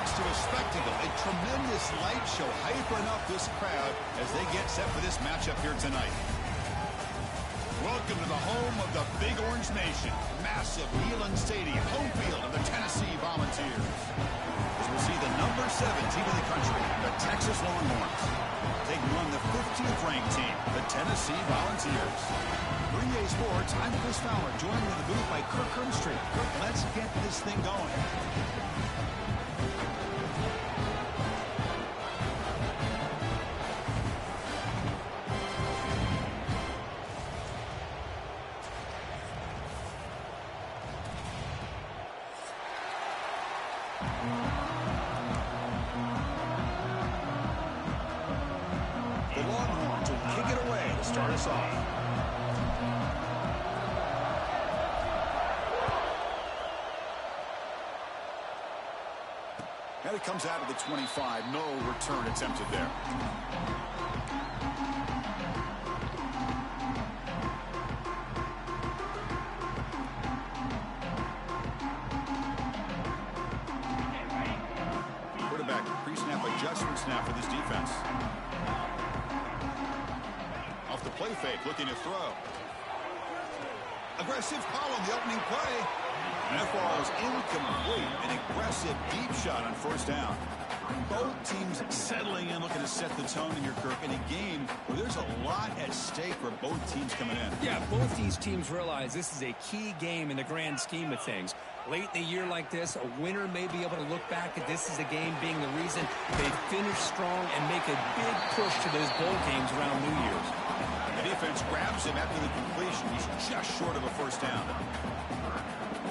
next to a spectacle, a tremendous light show hyping up this crowd as they get set for this matchup here tonight. Welcome to the home of the Big Orange Nation. Massive Neyland Stadium, home field of the Tennessee Volunteers. As we'll see the number 7 team in the country, the Texas Longhorns, taking on the 15th ranked team, the Tennessee Volunteers. For EA Sports, I'm Chris Fowler, joined in the booth by Kirk Hermstreet. Kirk, let's get this thing going. The Longhorns will kick it away to start us off. And it comes out of the 25. No return attempted there. Quarterback pre-snap adjustments now for this defense. Off the play fake, looking to throw. Aggressive call on the opening play. And that ball is incomplete. An aggressive deep shot on first down. Both teams settling in, looking to set the tone in your Kirk in a game where there's a lot at stake for both teams coming in. Yeah, both these teams realize this is a key game in the grand scheme of things. Late in the year like this, a winner may be able to look back at this as a game being the reason they finish strong and make a big push to those bowl games around New Year's. The defense grabs him after the completion. He's just short of a first down.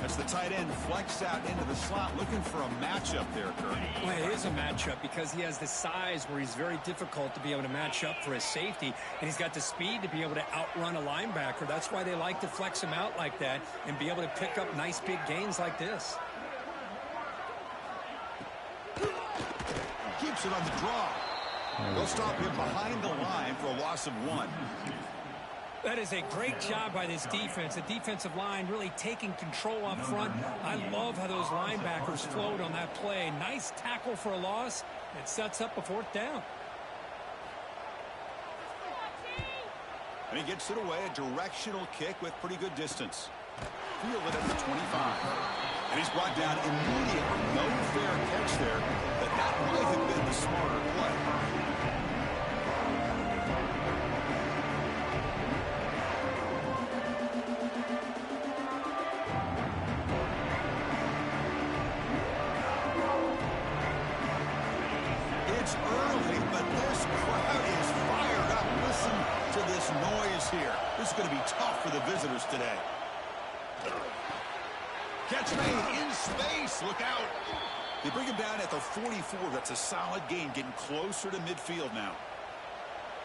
That's the tight end flexed out into the slot, looking for a matchup there, Kirk. Well, it is a matchup because he has the size where he's very difficult to be able to match up for his safety, and he's got the speed to be able to outrun a linebacker. That's why they like to flex him out like that and be able to pick up nice big gains like this. Keeps it on the draw. They'll stop him behind the line for a loss of 1. That is a great job by this defense. The defensive line really taking control up front. I love how those linebackers flowed on that play. Nice tackle for a loss. It sets up a 4th down. And he gets it away, a directional kick with pretty good distance. Fielded at the 25. And he's brought down immediately. No fair catch there, but that might have been the smarter play. It's early, but this crowd is fired up. Listen to this noise here. This is going to be tough for the visitors today. Catch made in space. Look out. They bring him down at the 44. That's a solid gain, getting closer to midfield now.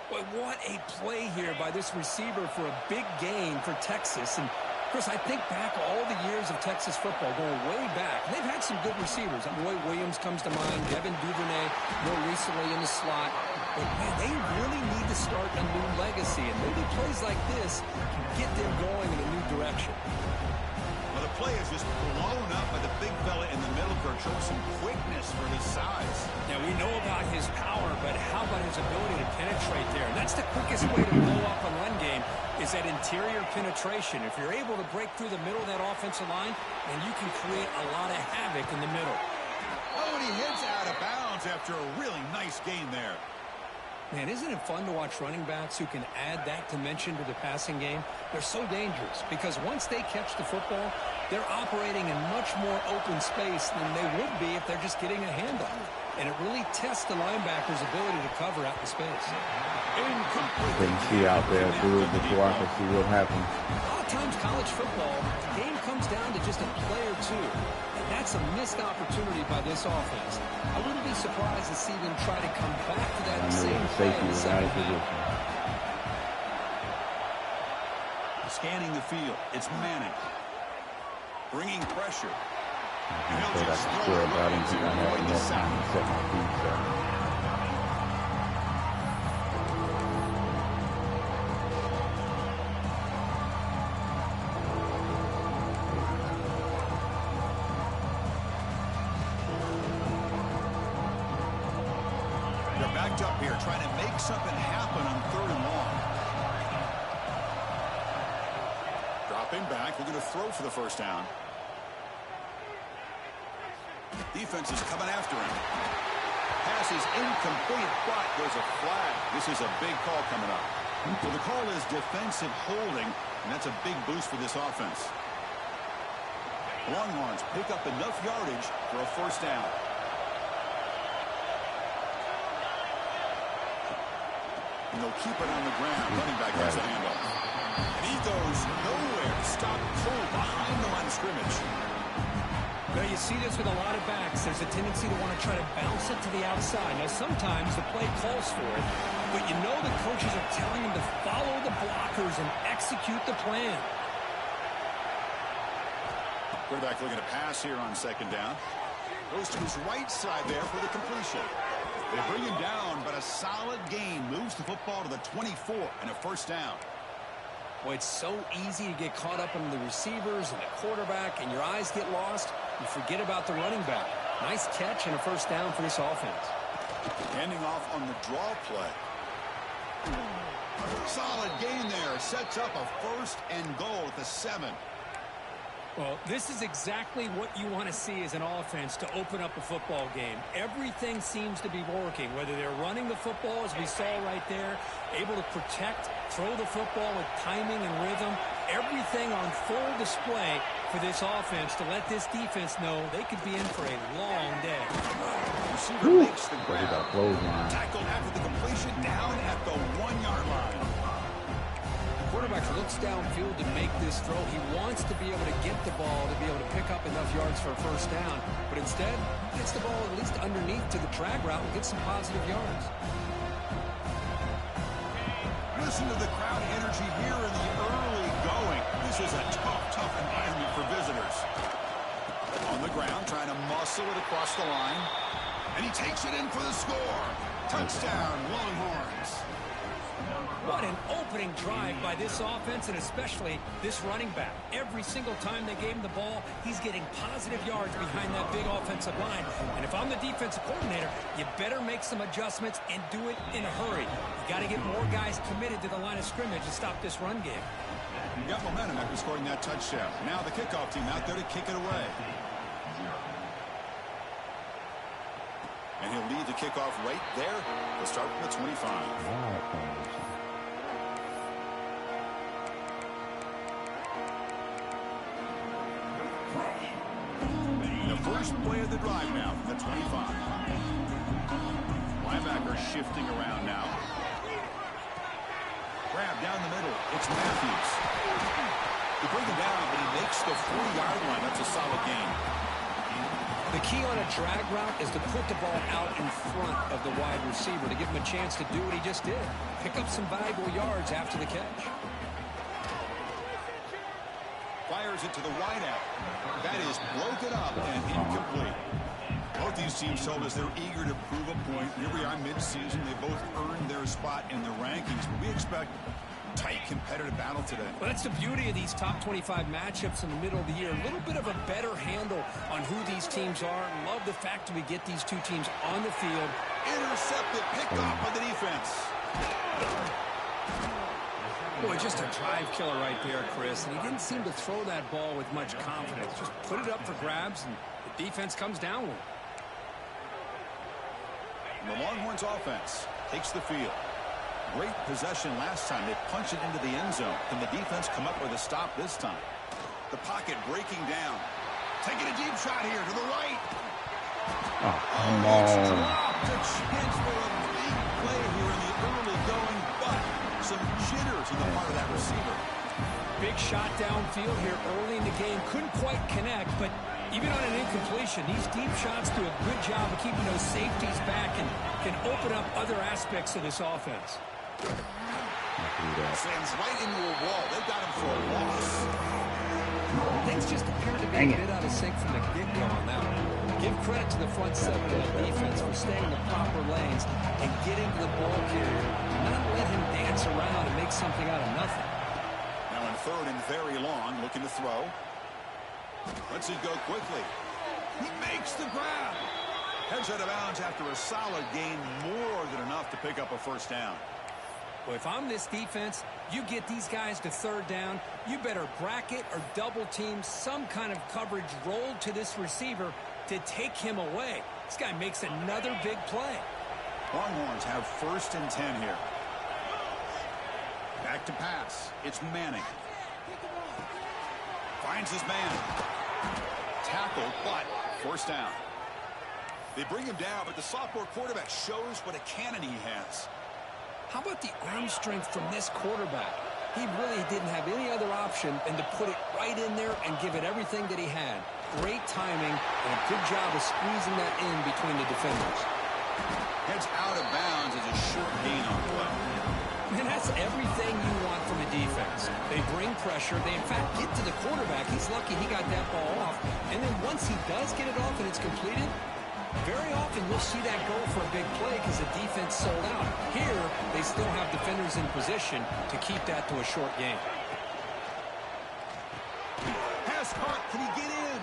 But what a play here by this receiver for a big gain for Texas. And Chris, I think back all the years of Texas football, going way back. They've had some good receivers. Roy Williams comes to mind, Devin Duvernay more recently in the slot. But, man, they really need to start a new legacy. And maybe plays like this can get them going in a new direction. Well, the play is just blown up by the big fella in the middle. Kirk shows some quickness for his size. Now, we know about his power, but how about his ability to penetrate there? And that's the quickest way to blow up a run game, is that interior penetration. If you're able to break through the middle of that offensive line, then you can create a lot of havoc in the middle. Oh, and he hits out of bounds after a really nice gain there. Man, isn't it fun to watch running backs who can add that dimension to the passing game? They're so dangerous because once they catch the football, they're operating in much more open space than they would be if they're just getting a handoff. And it really tests the linebacker's ability to cover out the space. Couldn't see out there, do it before I could see what happens. A lot of times college football, the game comes down to just a play or two. And that's a missed opportunity by this offense. I wouldn't be surprised to see them try to come back to that same play in the second half. Scanning the field, it's Manning. Bringing pressure. I thought I could score, but I didn't think I had enough time to set my feet up. grouped up here, trying to make something happen on 3rd and long. Dropping back, we're going to throw for the first down. Defense is coming after him. Pass is incomplete, but there's a flag. This is a big call coming up. So the call is defensive holding, and that's a big boost for this offense. Longhorns pick up enough yardage for a first down. And they'll keep it on the ground. Running back has the handoff. And he goes nowhere. Stopped cold behind the line of scrimmage. Well, you see this with a lot of backs. There's a tendency to want to try to bounce it to the outside. Now, sometimes the play calls for it, but you know the coaches are telling them to follow the blockers and execute the plan. Quarterback looking to pass here on 2nd down. Goes to his right side there for the completion. They bring him down, but a solid gain moves the football to the 24 and a first down. Boy, it's so easy to get caught up in the receivers and the quarterback, and your eyes get lost. You forget about the running back. Nice catch and a first down for this offense. Handing off on the draw play. Solid gain there. Sets up a 1st and goal at the 7. Well, this is exactly what you want to see as an offense to open up a football game. Everything seems to be working, whether they're running the football, as we saw right there, able to protect, throw the football with timing and rhythm. Everything on full display for this offense to let this defense know they could be in for a long day. Receiver makes the grab. Tackled after the completion, down at the 1-yard line. Quarterback looks downfield to make this throw. He wants to be able to get the ball to be able to pick up enough yards for a first down, but instead gets the ball at least underneath to the drag route and gets some positive yards. Listen to the crowd energy here in the early going. This is a tough environment for visitors. On the ground, trying to muscle it across the line, and he takes it in for the score. Touchdown, Longhorns. What an opening drive by this offense, and especially this running back. Every single time they gave him the ball, he's getting positive yards behind that big offensive line. And if I'm the defensive coordinator, you better make some adjustments and do it in a hurry. You got to get more guys committed to the line of scrimmage to stop this run game. You got momentum after scoring that touchdown. Now the kickoff team out there to kick it away. And he'll lead the kickoff right there. We'll start from the 25. First play of the drive now from the 25. Linebacker shifting around now. Grab down the middle. It's Matthews. They bring him down, but he makes the 40-yard line. That's a solid gain. The key on a drag route is to put the ball out in front of the wide receiver to give him a chance to do what he just did. Pick up some valuable yards after the catch. Fires it to the wideout. That is broken up and incomplete. Both these teams told us they're eager to prove a point. Here we are mid-season. They both earned their spot in the rankings. But we expect tight competitive battle today. Well, that's the beauty of these top 25 matchups in the middle of the year. A little bit of a better handle on who these teams are. Love the fact that we get these two teams on the field. Intercepted, picked off by the defense. Boy, just a drive killer right there, Chris. And he didn't seem to throw that ball with much confidence. Just put it up for grabs, and the defense comes down with it. And the Longhorns offense takes the field. Great possession last time. They punch it into the end zone. Can the defense come up with a stop this time? The pocket breaking down. Taking a deep shot here to the right. Oh, come on. Dropped. A chance for a big play here in the early going, but some jitters on the part of that receiver. Big shot downfield here early in the game. Couldn't quite connect, but even on an incompletion, these deep shots do a good job of keeping those safeties back and can open up other aspects of this offense. Slams right into a wall. They got him for a loss. Things just appear to be a bit out of sync from the get-go on that one. Give credit to the front seven of the defense for staying in the proper lanes and getting to the ball carrier. Not let him dance around and make something out of nothing. Now in 3rd and very long, looking to throw. Let's it go quickly. He makes the grab. Heads out of bounds after a solid gain, more than enough to pick up a first down. Well, if I'm this defense, you get these guys to third down, you better bracket or double team some kind of coverage rolled to this receiver to take him away. This guy makes another big play. Longhorns have 1st and 10 here. Back to pass. It's Manning. Finds his man. Tackle, but first down. They bring him down, but the sophomore quarterback shows what a cannon he has. How about the arm strength from this quarterback? He really didn't have any other option than to put it right in there and give it everything that he had. Great timing and a good job of squeezing that in between the defenders. Heads out of bounds as a short gain on play. And that's everything you want from a defense. They bring pressure. They, in fact, get to the quarterback. He's lucky he got that ball off. And then once he does get it off and it's completed, very often you'll see that go for a big play because the defense sold out. Here, they still have defenders in position to keep that to a short game. Pass caught. Can he get in?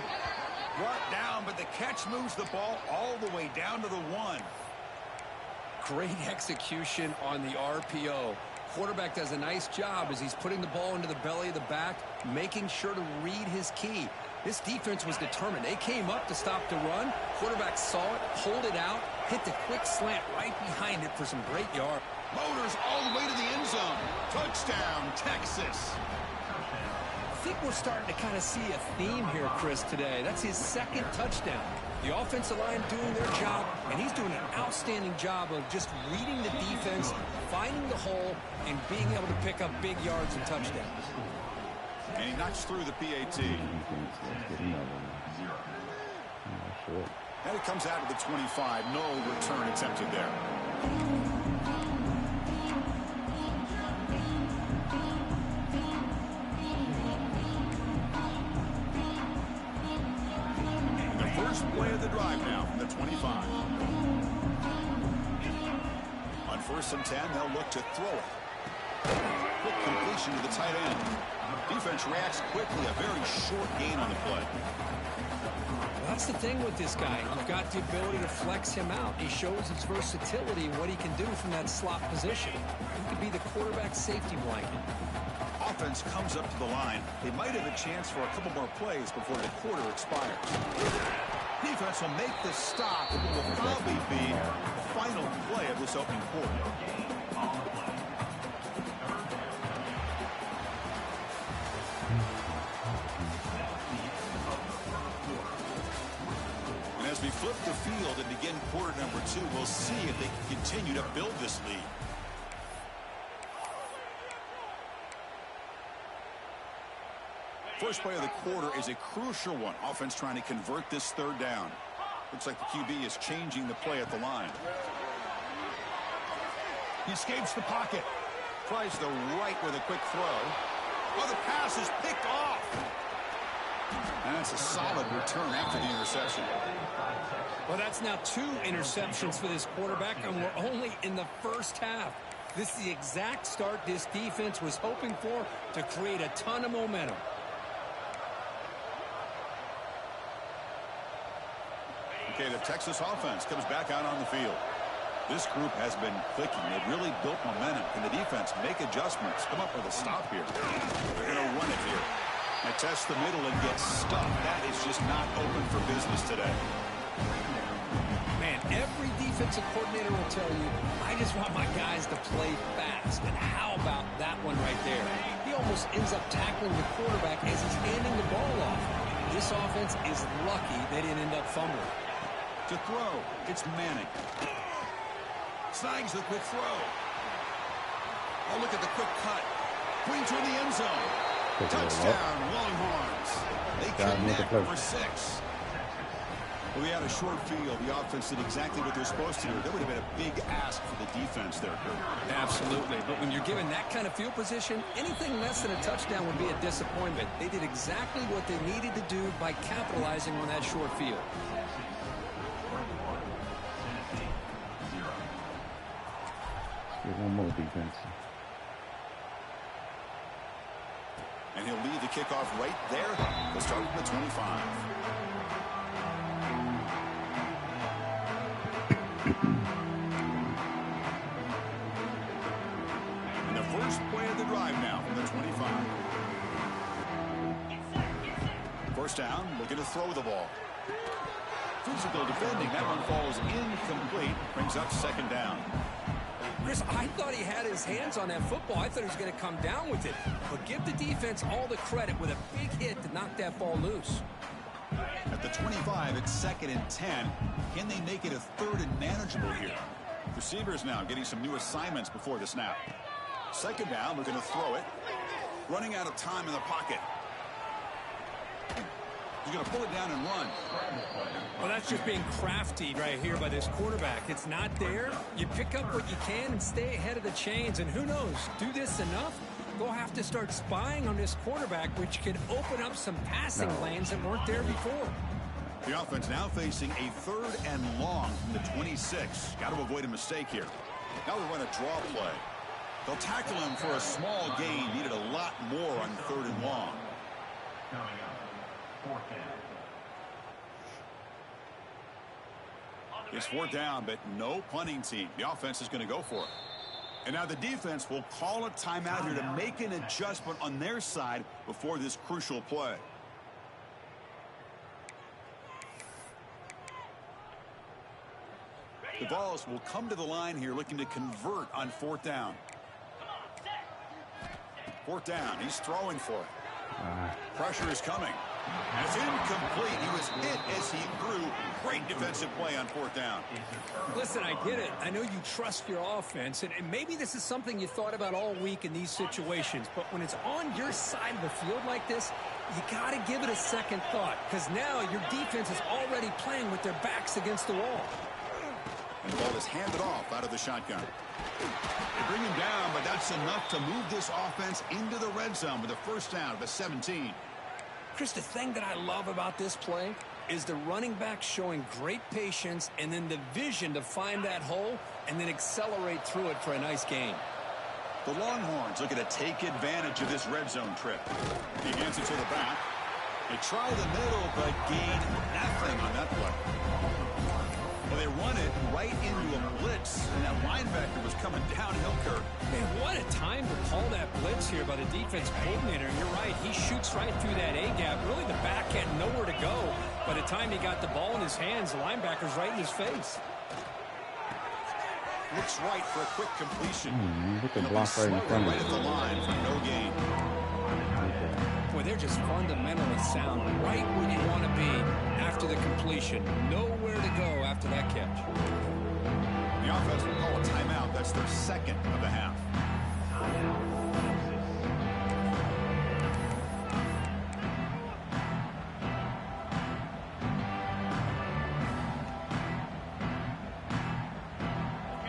Brought down, but the catch moves the ball all the way down to the 1. Great execution on the RPO. Quarterback does a nice job as he's putting the ball into the belly of the back, making sure to read his key. This defense was determined. They came up to stop the run. Quarterback saw it, pulled it out, hit the quick slant right behind it for some great yards. Motors all the way to the end zone. Touchdown, Texas. I think we're starting to kind of see a theme here, Chris, today. That's his 2nd touchdown. The offensive line doing their job, and he's doing an outstanding job of just reading the defense, finding the hole, and being able to pick up big yards and touchdowns. And he knocks through the PAT. And it comes out of the 25. No return attempted there. Play of the drive now from the 25. On 1st and 10, they'll look to throw it. Quick completion to the tight end. Defense reacts quickly. A very short gain on the play. That's the thing with this guy. You've got the ability to flex him out. He shows his versatility and what he can do from that slot position. He could be the quarterback's safety blanket. Offense comes up to the line. They might have a chance for a couple more plays before the quarter expires. Defense will make the stop. It will probably be the final play of this opening quarter. And as we flip the field and begin quarter number 2, we'll see if they can continue to build this lead. First play of the quarter is a crucial one. Offense trying to convert this 3rd down. Looks like the QB is changing the play at the line. He escapes the pocket. Tries the right with a quick throw. Oh, the pass is picked off. And that's a solid return after the interception. Well, that's now 2 interceptions for this quarterback, and we're only in the first half. This is the exact start this defense was hoping for to create a ton of momentum. Okay, the Texas offense comes back out on the field. This group has been clicking. They've really built momentum. Can the defense make adjustments? Come up with a stop here. They're going to run it here. They test the middle and get stuffed. That is just not open for business today. Man, every defensive coordinator will tell you, I just want my guys to play fast. And how about that one right there? He almost ends up tackling the quarterback as he's handing the ball off. This offense is lucky they didn't end up fumbling. To throw, it's Manning. Snags the quick throw. Oh, look at the quick cut. Queen to the end zone. Touchdown, Longhorns. They connect for 6. Well, we had a short field. The offense did exactly what they're supposed to do. That would have been a big ask for the defense there, Kurt. Absolutely. But when you're given that kind of field position, anything less than a touchdown would be a disappointment. They did exactly what they needed to do by capitalizing on that short field. One more defense. And he'll lead the kickoff right there. They'll start with the 25. drive now from the 25. First down, looking to throw the ball. Physical defending. That one falls incomplete. Brings up second down. Chris, I thought he had his hands on that football. I thought he was going to come down with it. But give the defense all the credit with a big hit to knock that ball loose. At the 25, it's 2nd and 10. Can they make it a 3rd and manageable here? Receivers now getting some new assignments before the snap. Second down, we're going to throw it. Running out of time in the pocket. He's going to pull it down and run. Well, that's just being crafty right here by this quarterback. It's not there. You pick up what you can and stay ahead of the chains. And who knows, do this enough, they'll have to start spying on this quarterback, which can open up some passing lanes that weren't there before. The offense now facing a 3rd and long from the 26. Got to avoid a mistake here. Now we run a draw play. They'll tackle him for a small gain. Needed a lot more on 3rd and long. It's 4th down, but no punting team. The offense is going to go for it. And now the defense will call a timeout here to make an adjustment on their side before this crucial play. The Vols will come to the line here looking to convert on 4th down. 4th down. He's throwing for it. Pressure is coming. And it's incomplete. He was hit as he threw. Great defensive play on 4th down. Listen, I get it. I know you trust your offense, and maybe this is something you thought about all week in these situations, but when it's on your side of the field like this, you got to give it a second thought, because now your defense is already playing with their backs against the wall. And the ball is handed off out of the shotgun. They bring him down, but that's enough to move this offense into the red zone with a first down of the 17. Chris, the thing that I love about this play is the running back showing great patience and then the vision to find that hole and then accelerate through it for a nice gain. The Longhorns looking to take advantage of this red zone trip. He hands it to the back. They try the middle, but gain nothing on that play. Well, they run it right into a blitz, and that linebacker was coming downhill curve. Man, what a time to call that blitz here by the defense coordinator. And you're right, he shoots right through that A-gap. Really, the back had nowhere to go. By the time he got the ball in his hands, the linebacker's right in his face. Looks right for a quick completion. Look at block right in front of right at the line for no gain. Boy, they're just fundamentally sound, right where you want to be after the completion. Nowhere to go after that catch. The offense will call a timeout. That's their 2nd of the half.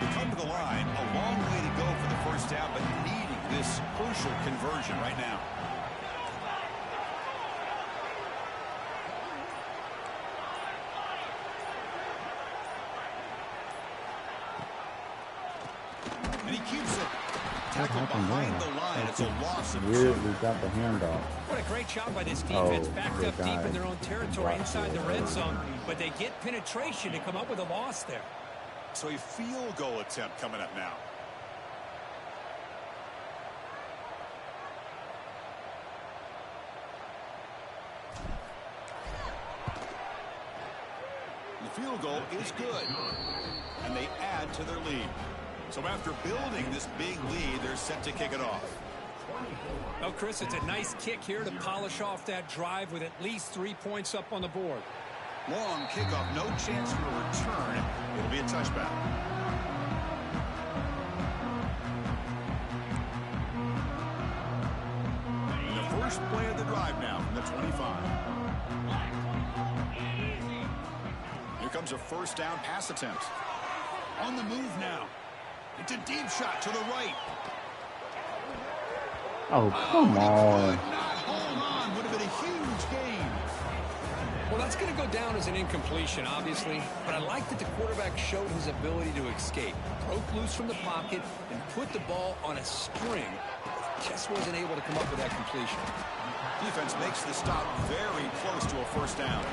They come to the line. A long way to go for the first down, but needing this crucial conversion right now. And he keeps it tackled behind the line. It's a loss of 2. Weirdly got the handoff. What a great job by this defense. Backed up deep in their own territory inside the red zone, but they get penetration to come up with a loss there. So a field goal attempt coming up now. The field goal is good, and they add to their lead. So after building this big lead, they're set to kick it off. Well, Chris, it's a nice kick here to polish off that drive with at least 3 points up on the board. Long kickoff, no chance for a return. It'll be a touchback. The first play of the drive now from the 25. Here comes a first down pass attempt. On the move now. It's a deep shot to the right. Oh, come on. Hold on. Would have been a huge gain. Well, that's going to go down as an incompletion, obviously, but I like that the quarterback showed his ability to escape, broke loose from the pocket, and put the ball on a string. Just wasn't able to come up with that completion. Defense makes the stop very close to a first down.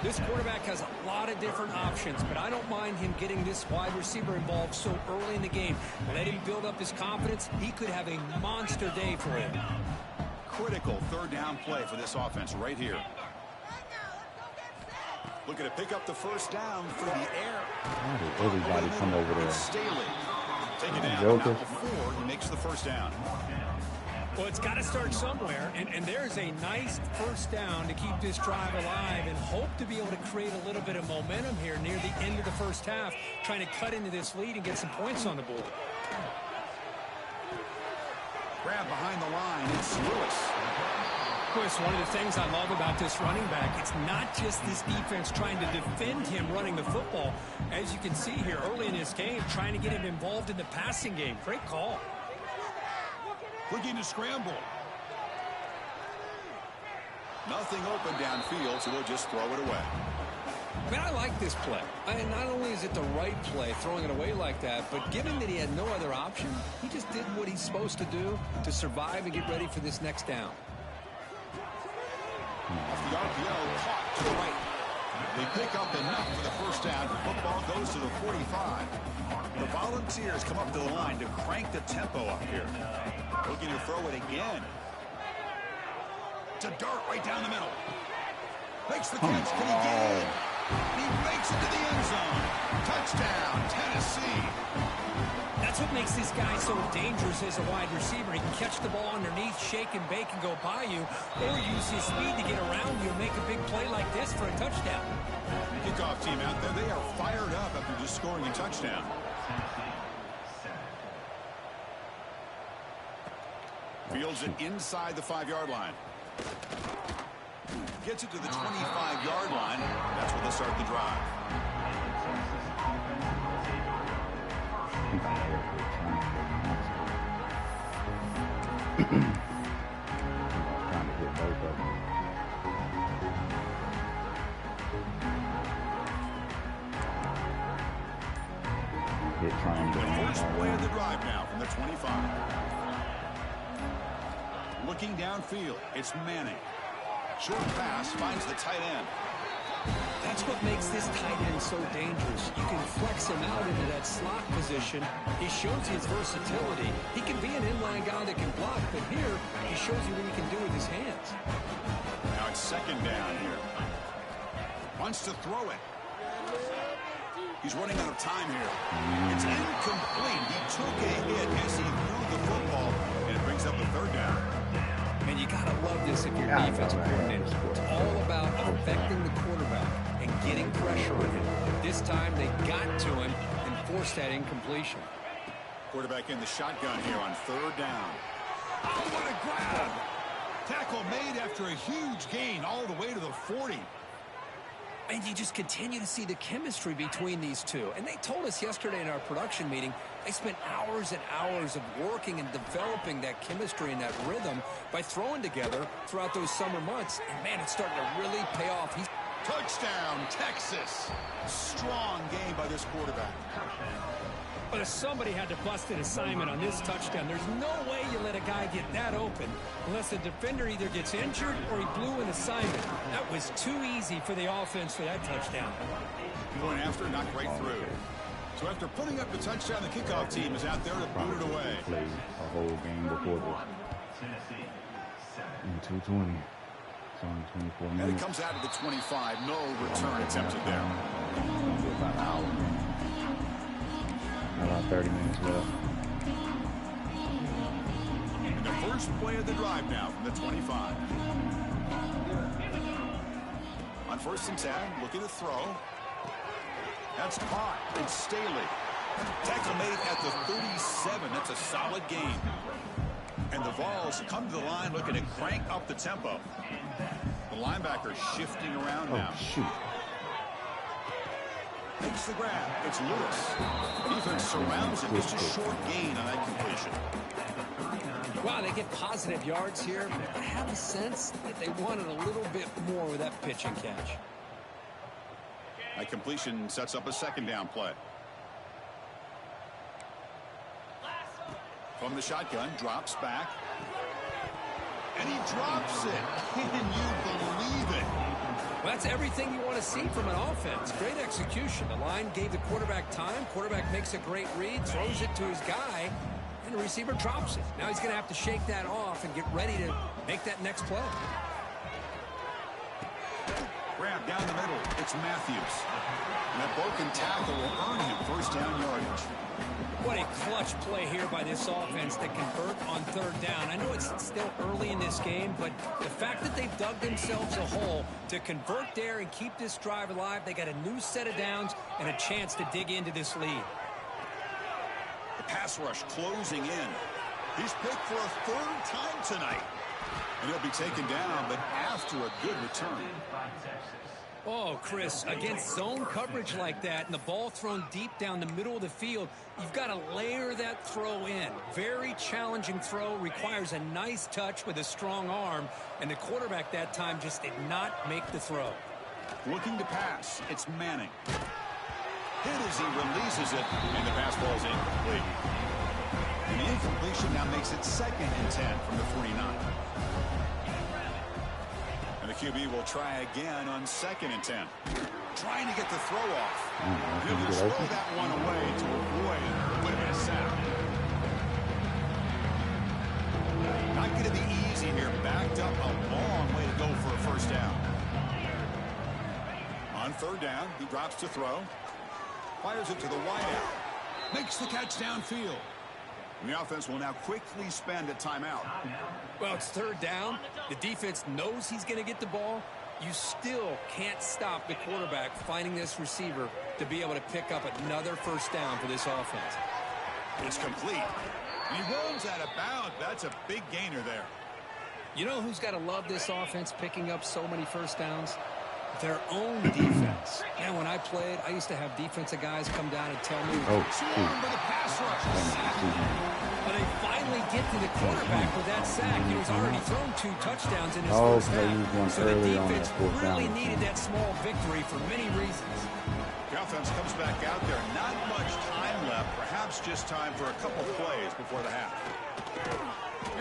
This quarterback has a lot of different options, but I don't mind him getting this wide receiver involved so early in the game. Let him build up his confidence. He could have a monster day for him. Critical third down play for this offense right here. Looking to pick up the first down for the air. Why did everybody come over there? Staley. Take it down Joker. before he makes the first down. Well, it's got to start somewhere, and there's a nice first down to keep this drive alive and hope to be able to create a little bit of momentum here near the end of the first half, trying to cut into this lead and get some points on the board. Grab behind the line. It's Lewis. Chris, one of the things I love about this running back, it's not just this defense trying to defend him running the football. As you can see here early in this game, trying to get him involved in the passing game. Great call. Looking to scramble. Nothing open downfield, so they'll just throw it away. Man, I like this play. And not only is it the right play, throwing it away like that, but given that he had no other option, he just did what he's supposed to do to survive and get ready for this next down. Off the RPO, caught to the right. They pick up enough for the first down. Football goes to the 45. The Volunteers come up to the line to crank the tempo up here. Looking to throw it again. To dart right down the middle. Makes the catch. Can he get it? He breaks into the end zone. Touchdown, Tennessee. That's what makes this guy so dangerous as a wide receiver. He can catch the ball underneath, shake and bake and go by you, or use his speed to get around you and make a big play like this for a touchdown. Kickoff team out there, they are fired up after just scoring a touchdown. Fields it inside the 5-yard line. Gets it to the 25-yard line. That's where they'll start the drive. Trying to hit both of them. Hit triangle. The first play of the drive now from the 25. Looking downfield, it's Manning. Short pass finds the tight end. That's what makes this tight end so dangerous. You can flex him out into that slot position. He shows his versatility. He can be an inline guy that can block, but here he shows you what he can do with his hands. Now it's second down here. Wants to throw it. He's running out of time here. It's incomplete. He took a hit as he threw the football, and it brings up the third down. Man, you got to love this if you're defensive coordinator. It's all about affecting the quarterback and getting pressure on him. This time they got to him and forced that incompletion. Quarterback in the shotgun here on third down. Oh, what a grab! Tackle made after a huge gain all the way to the 40. And you just continue to see the chemistry between these two. And they told us yesterday in our production meeting, they spent hours and hours of working and developing that chemistry and that rhythm by throwing together throughout those summer months. And, man, it's starting to really pay off. Touchdown, Texas. Strong game by this quarterback. But if somebody had to bust an assignment on this touchdown, there's no way you let a guy get that open unless the defender either gets injured or he blew an assignment. That was too easy for the offense for that touchdown. Going after, knocked right through. So after putting up the touchdown, the kickoff team is out there to boot it away. Played a whole game before this. In 220. It's only 24 minutes. And it comes out of the 25. No return attempted there. It's going to be about an hour. About 30 minutes left. And the first play of the drive now from the 25. On first and 10, looking to throw. That's caught. It's Staley. Tackle made at the 37. That's a solid gain. And the Vols come to the line looking to crank up the tempo. The linebacker shifting around now. Oh, shoot. Makes the grab. It's Lewis. Defense surrounds it. Just a short gain on that completion. Wow, they get positive yards here. I have a sense that they wanted a little bit more with that pitch and catch. That completion sets up a second down play. From the shotgun, drops back. And he drops it. Can you believe it? Well, that's everything you want to see from an offense. Great execution. The line gave the quarterback time. Quarterback makes a great read, throws it to his guy, and the receiver drops it. Now he's going to have to shake that off and get ready to make that next play. Grab down the middle. It's Matthews. And that broken tackle will earn him first down yardage. What a clutch play here by this offense to convert on third down. I know it's still early in this game, but the fact that they've dug themselves a hole to convert there and keep this drive alive, they got a new set of downs and a chance to dig into this lead. The pass rush closing in. He's picked for a third time tonight. And he'll be taken down, but after a good return. Oh, Chris, against zone coverage like that and the ball thrown deep down the middle of the field, you've got to layer that throw in. Very challenging throw, requires a nice touch with a strong arm, and the quarterback that time just did not make the throw. Looking to pass, it's Manning. Hit as he releases it, and the pass ball is incomplete. And the incompletion now makes it 2nd and 10 from the 49. And the QB will try again on 2nd and 10. Trying to get the throw off. He'll just throw that one away to avoid what would have been a sack. Not going to be easy here. Backed up a long way to go for a first down. On third down, he drops to throw. Fires it to the wideout. Makes the catch downfield. And the offense will now quickly spend a timeout. Well, it's third down. The defense knows he's going to get the ball. You still can't stop the quarterback finding this receiver to be able to pick up another first down for this offense. It's complete. And he runs out of bounds. That's a big gainer there. You know who's got to love this offense picking up so many first downs? Their own defense. And when I played, I used to have defensive guys come down and tell me, But the pass rush. But they finally get to the quarterback with that sack. He's already thrown 2 touchdowns in his first half. So the defense really needed that small victory for many reasons. The offense comes back out there. Not much time left. Perhaps just time for a couple plays before the half.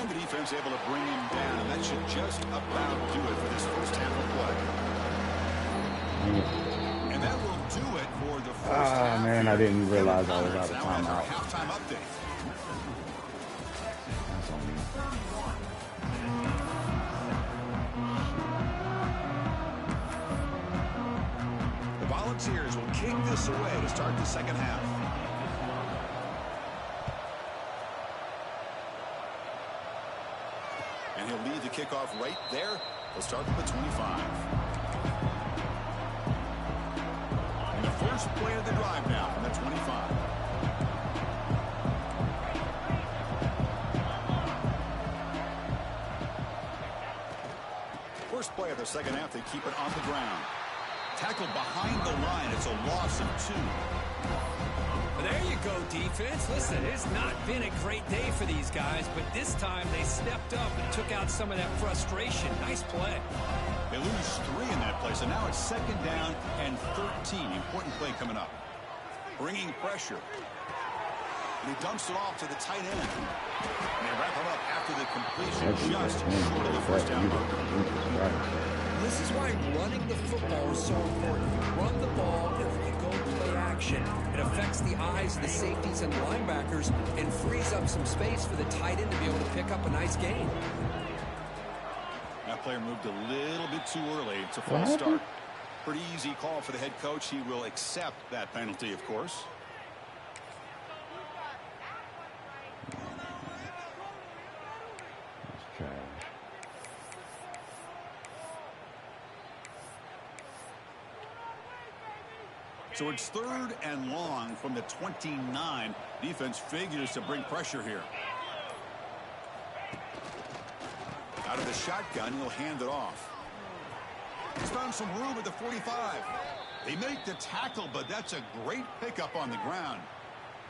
And the defense able to bring him down. And that should just about do it for this first half of play. And that will do it for the first half. Man, I didn't realize I was out of timeout. Halftime update. That's on me. The Volunteers will kick this away to start the second half. And he'll lead the kickoff right there. We'll start from the 25. And the first play of the drive now from the 25. First play of the second half, they keep it on the ground. Tackled behind the line. It's a loss of 2. Well, there you go, defense. Listen, it's not been a great day for these guys, but this time they stepped up and took out some of that frustration. Nice play. They lose 3 in that play, so now it's 2nd down and 13. Important play coming up. Bringing pressure. And he dumps it off to the tight end. And they wrap him up after the completion just short of the first down mark. This is why running the football is so important. You run the ball, and when you go play action, it affects the eyes of the safeties and the linebackers and frees up some space for the tight end to be able to pick up a nice gain. That player moved a little bit too early. It's a false start. Pretty easy call for the head coach. He will accept that penalty, of course. So it's 3rd and long from the 29. Defense figures to bring pressure here. Out of the shotgun, he'll hand it off. He's found some room at the 45. They make the tackle, but that's a great pickup on the ground.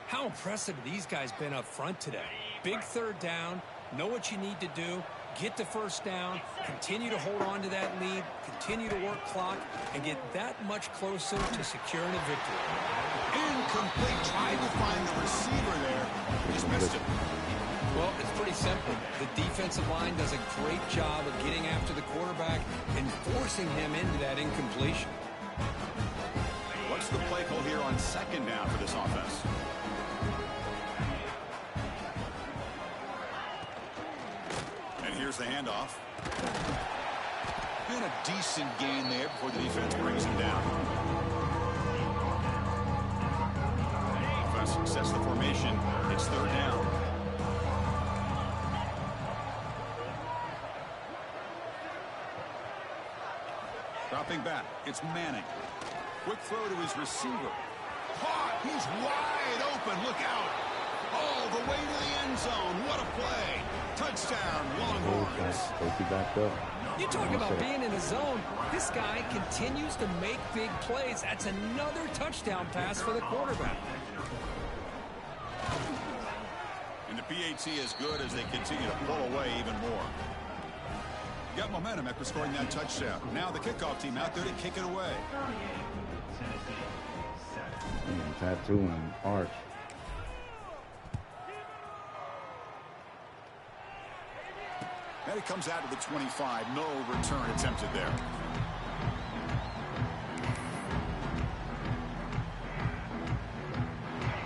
How impressive have these guys been up front today? Big third down, know what you need to do, get the first down, continue to hold on to that lead, continue to work clock, and get that much closer to securing a victory. Incomplete. Tried to find the receiver there. Just missed it. Well, it's pretty simple. The defensive line does a great job of getting after the quarterback and forcing him into that incompletion. What's the play call here on second down for this offense? And here's the handoff. And a decent gain there before the defense brings him down. Offense sets the formation. It's third down. Dropping back. It's Manning. Quick throw to his receiver. Caught. He's wide open. Look out. All the way to the end zone. What a play. Touchdown, Longhorns. Take back up. You talk about being in a zone. This guy continues to make big plays. That's another touchdown pass for the quarterback. And the PAT is good as they continue to pull away even more. Got momentum after scoring that touchdown. Now the kickoff team out there to kick it away. Tattoo and arch. And it comes out to the 25. No return attempted there.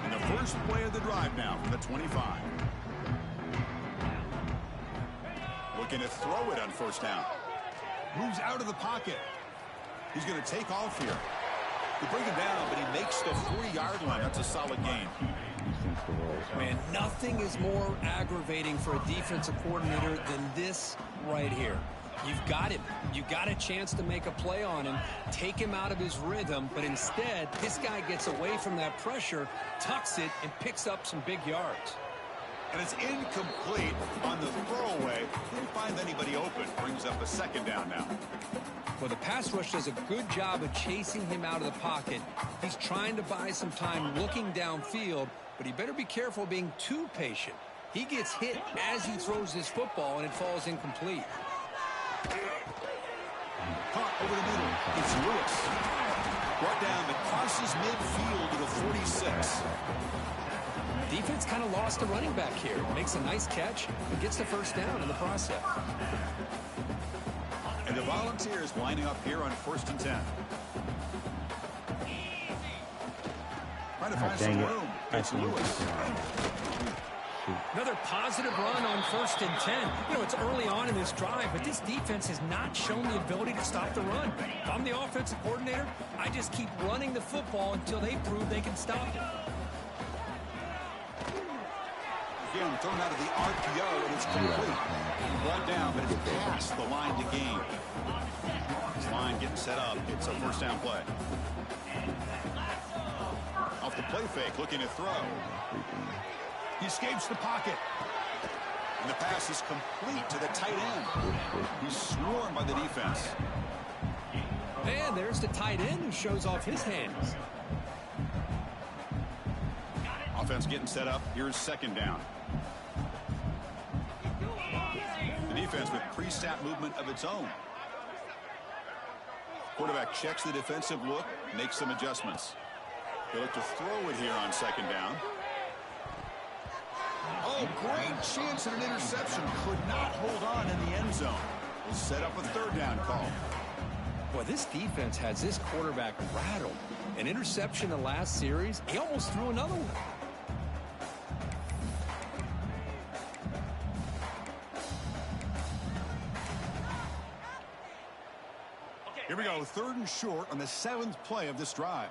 And the first play of the drive now from the 25. Looking to throw it on first down. Moves out of the pocket. He's going to take off here. They bring him down, but he makes the 40-yard line. That's a solid gain. Man, nothing is more aggravating for a defensive coordinator than this right here. You've got him. You've got a chance to make a play on him, take him out of his rhythm, but instead, this guy gets away from that pressure, tucks it, and picks up some big yards. And it's incomplete on the throwaway. Didn't find anybody open. Brings up a second down now. Well, the pass rush does a good job of chasing him out of the pocket. He's trying to buy some time looking downfield, but he better be careful being too patient. He gets hit as he throws this football, and it falls incomplete. Caught over the middle. It's Lewis. Brought down, but crosses midfield to the 46. Defense kind of lost a running back here. Makes a nice catch and gets the first down in the process. And the Volunteers lining up here on 1st and 10. Trying to find some room. It's Lewis. Another positive run on 1st and 10. You know, it's early on in this drive, but this defense has not shown the ability to stop the run. If I'm the offensive coordinator, I just keep running the football until they prove they can stop it. Again, thrown out of the RPO, and it's complete. Brought down, but it's past the line to gain. This line getting set up. It's a first down play. Off the play fake, looking to throw. He escapes the pocket. And the pass is complete to the tight end. He's swarmed by the defense. And there's the tight end who shows off his hands. Offense getting set up. Here's second down. The defense with pre-snap movement of its own. Quarterback checks the defensive look, makes some adjustments. They look to throw it here on second down. Oh, great chance at an interception. Could not hold on in the end zone. Will set up a third down call. Boy, this defense has this quarterback rattled. An interception in the last series. He almost threw another one. Here we go, 3rd and short on the 7th play of this drive.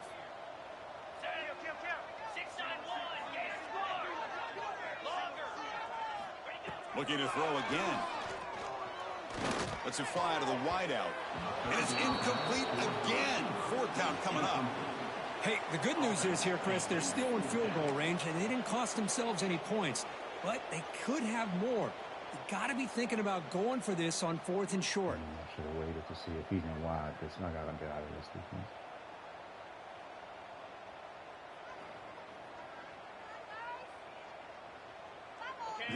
Looking to throw again. Lets it fly to the wideout. And it's incomplete again. 4th down coming up. Hey, the good news is here, Chris, they're still in field goal range, and they didn't cost themselves any points. But they could have more. You got to be thinking about going for this on 4th and short. I should have waited to see if he's in wide. It's not got to get out of this defense.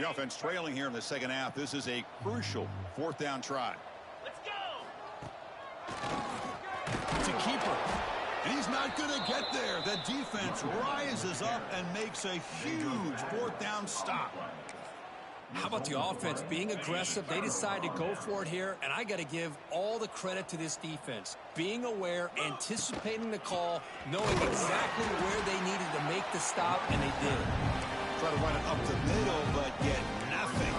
The offense trailing here in the second half. This is a crucial 4th down try. Let's go. It's a keeper. And he's not going to get there. The defense rises up and makes a huge 4th down stop. How about the offense being aggressive? They decided to go for it here, and I got to give all the credit to this defense. Being aware, anticipating the call, knowing exactly where they needed to make the stop, and they did. Try to run it up the middle, but get nothing.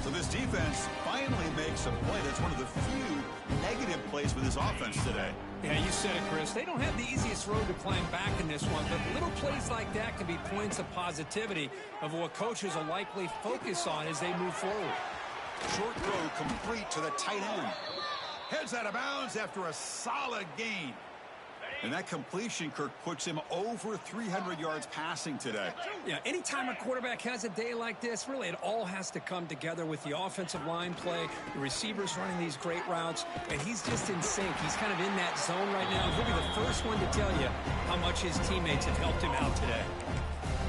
So this defense finally makes a play. That's one of the few negative plays for this offense today. Yeah, you said it, Chris. They don't have the easiest road to climb back in this one, but little plays like that can be points of positivity of what coaches will likely focus on as they move forward. Short throw complete to the tight end. Heads out of bounds after a solid gain. And that completion, Kirk, puts him over 300 yards passing today. Yeah, anytime a quarterback has a day like this, really it all has to come together with the offensive line play, the receivers running these great routes, and he's just in sync. He's kind of in that zone right now. He'll be the first one to tell you how much his teammates have helped him out today.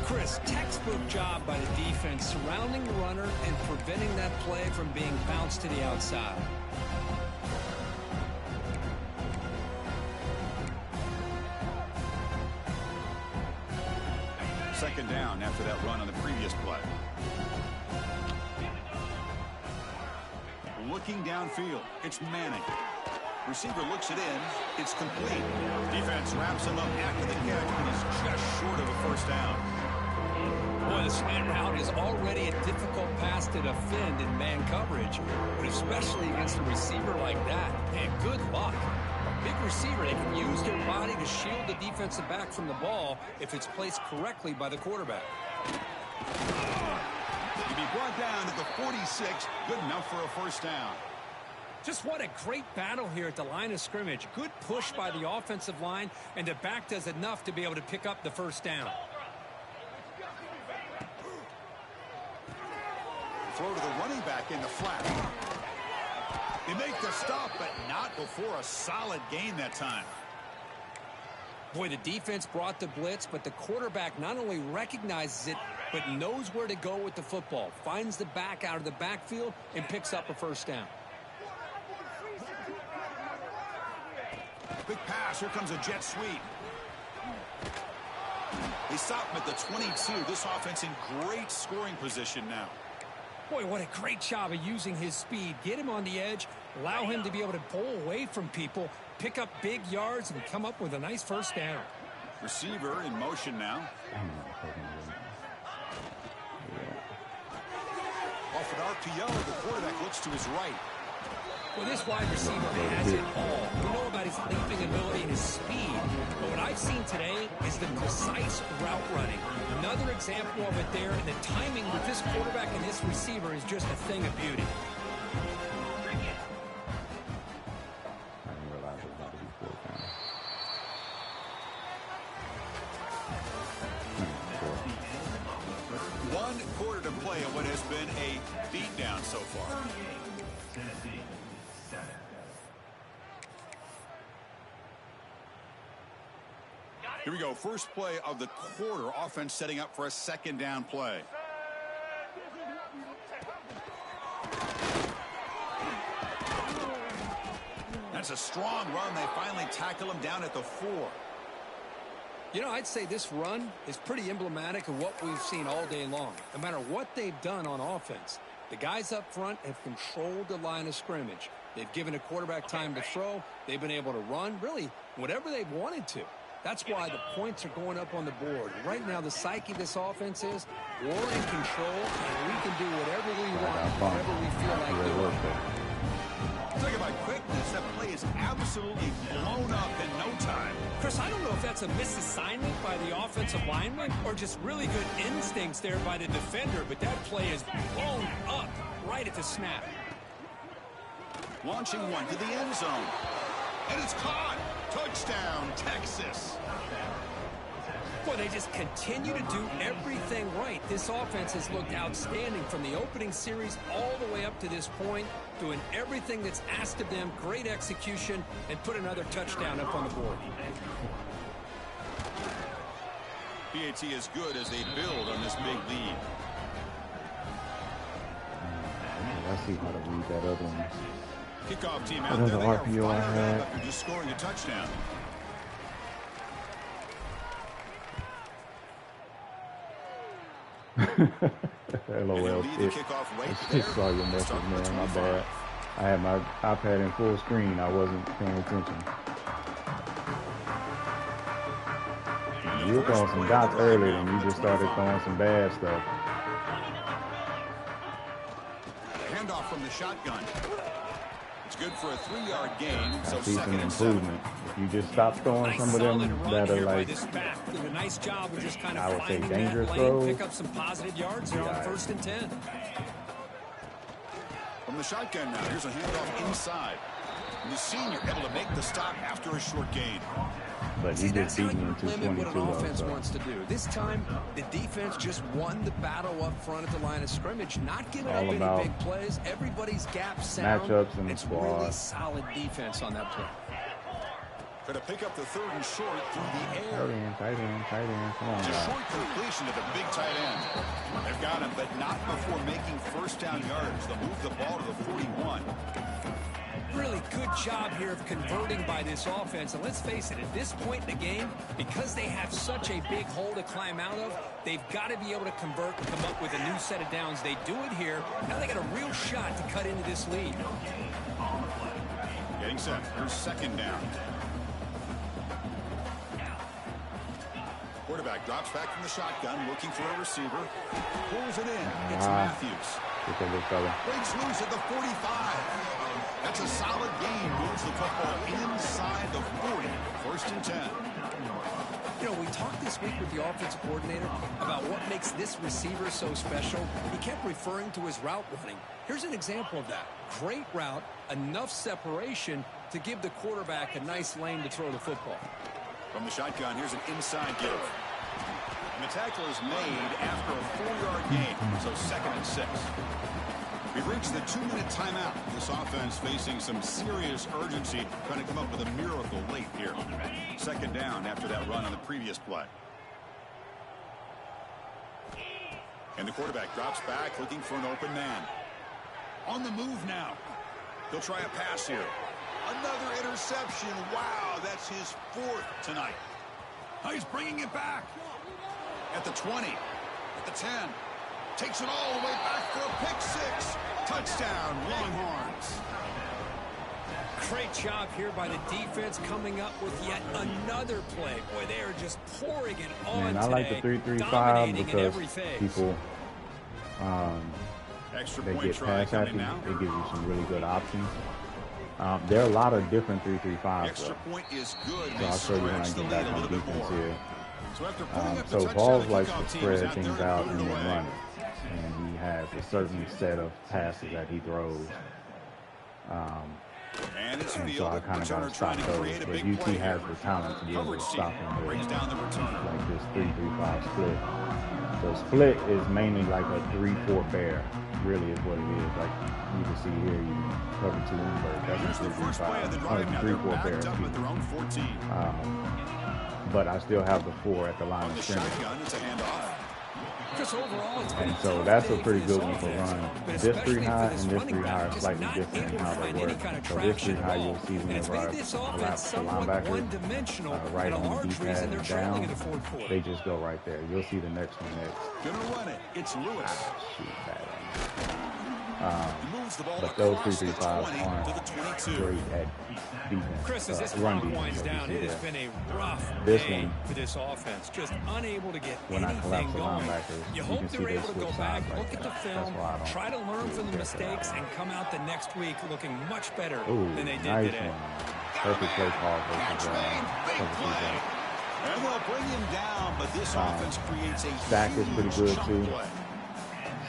Chris, textbook job by the defense surrounding the runner and preventing that play from being bounced to the outside. Second down after that run on the previous play. Looking downfield, it's Manning. Receiver looks it in. It's complete. Defense wraps him up after the catch, and he's just short of a first down. Boy, the slant route is already a difficult pass to defend in man coverage, but especially against a receiver like that. And good luck. Big receiver, they can use their body to shield the defensive back from the ball if it's placed correctly by the quarterback. He'll be brought down at the 46, good enough for a first down. Just what a great battle here at the line of scrimmage. Good push by the offensive line, and the back does enough to be able to pick up the first down. Throw to the running back in the flat. They make the stop, but not before a solid gain that time. Boy, the defense brought the blitz, but the quarterback not only recognizes it, but knows where to go with the football. Finds the back out of the backfield and picks up a first down. Big pass. Here comes a jet sweep. They stop him at the 22. This offense in great scoring position now. Boy, what a great job of using his speed. Get him on the edge, allow him to be able to pull away from people, pick up big yards, and come up with a nice first down. Receiver in motion now. Off an RPO, the quarterback looks to his right. Well, this wide receiver has it all. We know about his leaping ability and his speed, but what I've seen today is the precise route running. Another example of it there, and the timing with this quarterback and this receiver is just a thing of beauty. I didn't realize it was about to be 4 times. 1 quarter to play on what has been a beatdown so far. Here we go. First play of the quarter. Offense setting up for a second down play. That's a strong run. They finally tackle him down at the 4. You know, I'd say this run is pretty emblematic of what we've seen all day long. No matter what they've done on offense, the guys up front have controlled the line of scrimmage. They've given a quarterback time to throw. They've been able to run, really, whatever they've wanted to. That's why the points are going up on the board. Right now, the psyche of this offense is we're in control, and we can do whatever we want, whatever we feel like doing. Talking about quickness, that play is absolutely blown up in no time. Chris, I don't know if that's a misassignment by the offensive lineman or just really good instincts there by the defender, but that play is blown up right at the snap. Launching one to the end zone. And it's caught. Touchdown, Texas. Boy, they just continue to do everything right. This offense has looked outstanding from the opening series all the way up to this point, doing everything that's asked of them, great execution, and put another touchdown up on the board. PAT is good as they build on this big lead. Let's see how to read that other one. Kickoff team out Another there. They are RPO I fired had. up after just scoring a touchdown. LOL. It. I just saw your message, man. My bad. I had my iPad in full screen. I wasn't paying attention. You were throwing some dots earlier, and you just started throwing some bad stuff. Handoff from the shotgun. It's good for a 3-yard gain. So I see some improvement. If you just stop throwing some of them that are like, nice job of just kind of I would say, finding dangerous that lane, throws. pick up some positive yards here on 1st and 10. From the shotgun now, here's a handoff inside. And the senior able to make the stop after a short gain. But he just beat me into 22 what an offense though, wants to do. This time, the defense just won the battle up front at the line of scrimmage, not giving all up any about big plays. Everybody's gap sound. matchups and it's squad. really solid defense on that play. Going to pick up the 3rd and short through the air. Tight end. Come on, It's a guys. short completion to the big tight end. They've got him, but not before making 1st down yards. They'll move the ball to the 41. Really good job here of converting by this offense. And let's face it, at this point in the game, because they have such a big hole to climb out of, they've got to be able to convert and come up with a new set of downs. They do it here. Now they got a real shot to cut into this lead. Getting set. Here's 2nd down. Quarterback drops back from the shotgun, looking for a receiver. Pulls it in. It's Matthews. Look at this fella. Breaks loose at the 45. That's a solid gain. Moves the football inside the 40. 1st and 10. You know, we talked this week with the offensive coordinator about what makes this receiver so special. He kept referring to his route running. Here's an example of that. Great route, enough separation to give the quarterback a nice lane to throw the football. From the shotgun, here's an inside give. And the tackle is made after a 4-yard gain, so 2nd and 6. We've reached the 2-minute timeout. This offense facing some serious urgency, trying to come up with a miracle late here. 2nd down after that run on the previous play. And the quarterback drops back, looking for an open man. On the move now. He'll try a pass here. Another interception. Wow, that's his 4th tonight. Oh, he's bringing it back. At the 20, at the 10. Takes it all the way back for a pick 6. Touchdown, Longhorns. Great job here by the defense coming up with yet another play. Boy, they are just pouring it on Man, I like the 3-3-5 because people they get pass happy. They give you some really good options. There are a lot of different 3-3-5s. Extra point is good. So I'll show you when I get back on defense here. So So Vols likes to spread things out and then run it. And he has a certain set of passes that he throws. And so I kind of got to stop those. But UT has the talent to be able to stop him with like this 3-3-5 split. So split is mainly like a 3-4 bear, really is what it is. Like you can see here, you cover 2 inverts. That's a 3-3-5, 3-4 bear. But I still have the 4 at the line of scrimmage. And so that's a pretty good one for run. This 3 high and this 3 high are slightly different in how they work. So this 3 high you'll see whenever I collapse the linebacker right on the D-pad and down, they just go right there. You'll see the next one next. Gonna run it. It's Lewis. Shoot, but those 3-3-5s aren't great at defense. Chris, as this run clock defense. winds down, it has been a rough This day one, for this offense. Just unable to get when I anything collapse the going. linebackers, You you hope can see they're they able to switch go sides back, like look at the that. film, That's why I don't try to learn from the do it mistakes, that and come out the next week looking much better Ooh, than they did nice today. one. Perfect play call versus And they'll bring him down, but this offense creates a Stack is pretty good too. play.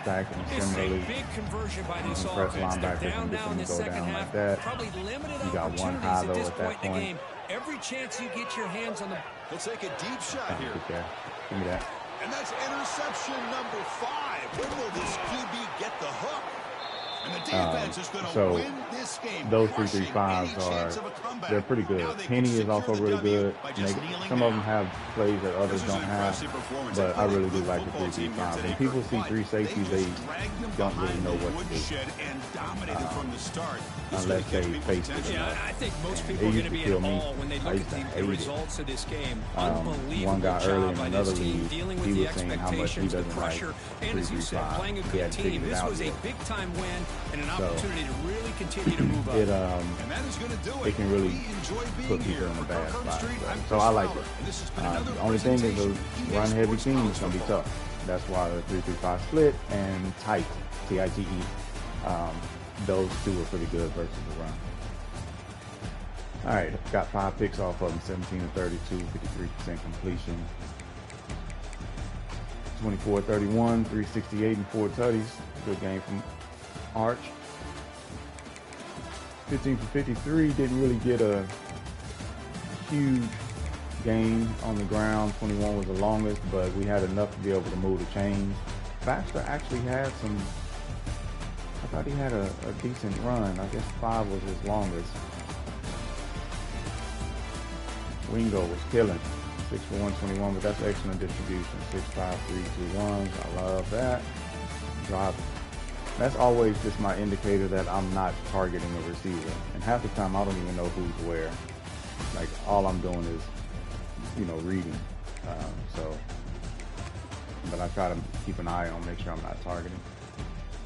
Stack and It's a similarly, big conversion by this you can press offense. They're linebackers down and get now them in to the go second down half. like that. Probably limited You got one opportunities high at low this at that point in the point. game. Every chance you get your hands on the... He'll take a deep shot here. Okay. Give me that. And that's interception number 5. When will this QB get the hook? So those 3-3-5s they're pretty good. Penny is also really good. Some of them have plays that others don't have, but I really do like the 3-3-5. When people see 3 safeties, they don't really know what to do unless they face it. Yeah, I think most people are going to be in awe when they look at the results of this game. One guy earlier in another league, he was saying how much he doesn't like 3-3-5. Playing a good team. This was a big-time win and an opportunity to really continue to move up. It can really put people in a bad spot. So I like it. The only thing is those run-heavy teams is going to be tough. That's why the 3-3-5 split and tight, T-I-T-E, those two are pretty good versus the run. All right, got 5 picks off of them, 17 to 32, 53% completion. 24-31, 368 and 4 tutties. Good game from Arch. 15 for 53, didn't really get a huge game on the ground. 21 was the longest, but we had enough to be able to move the chains. Baxter actually had some, I thought he had a decent run. I guess 5 was his longest. Wingo was killing. 6 for 121, but that's excellent distribution. 6, 5, 3, 2, 1s. I love that. Drop. That's always just my indicator that I'm not targeting a receiver. And half the time I don't even know who's where. Like all I'm doing is, reading. But I try to keep an eye on, make sure I'm not targeting.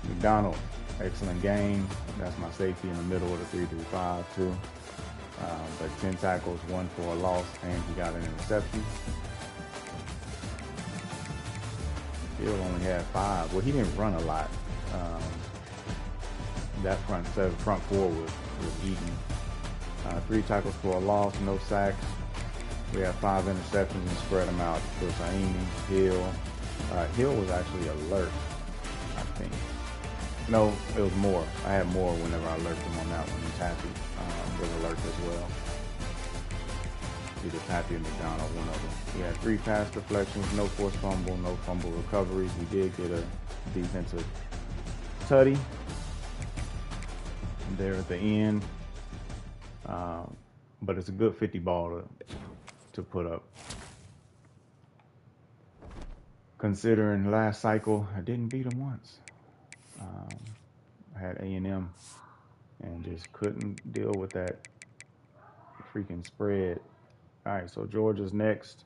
McDonald, excellent game. That's my safety in the middle of the 3-3-5 too. But 10 tackles, 1 for a loss, and he got an interception. Hill only had 5. Well, he didn't run a lot. That front 4 was eaten. 3 tackles for a loss, no sacks. We had 5 interceptions and spread them out. Saini, Hill. Hill was actually alert, I think. No, it was more. I had more whenever I alerted him on that one. And Taffy was alert as well. Either Taffy and McDonald, one of them. We had 3 pass deflections, no forced fumble, no fumble recoveries. We did get a defensive tutty there at the end. But it's a good 50 ball to put up. Considering last cycle, I didn't beat him once. I had A&M and just couldn't deal with that freaking spread. All right, so Georgia's next,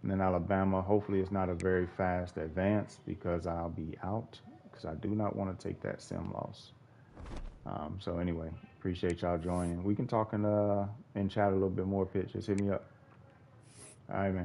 and then Alabama. Hopefully it's not a very fast advance because I'll be out because I do not want to take that sim loss. So anyway, appreciate y'all joining. We can talk in chat a little bit more, Pitch. Just hit me up. All right, man.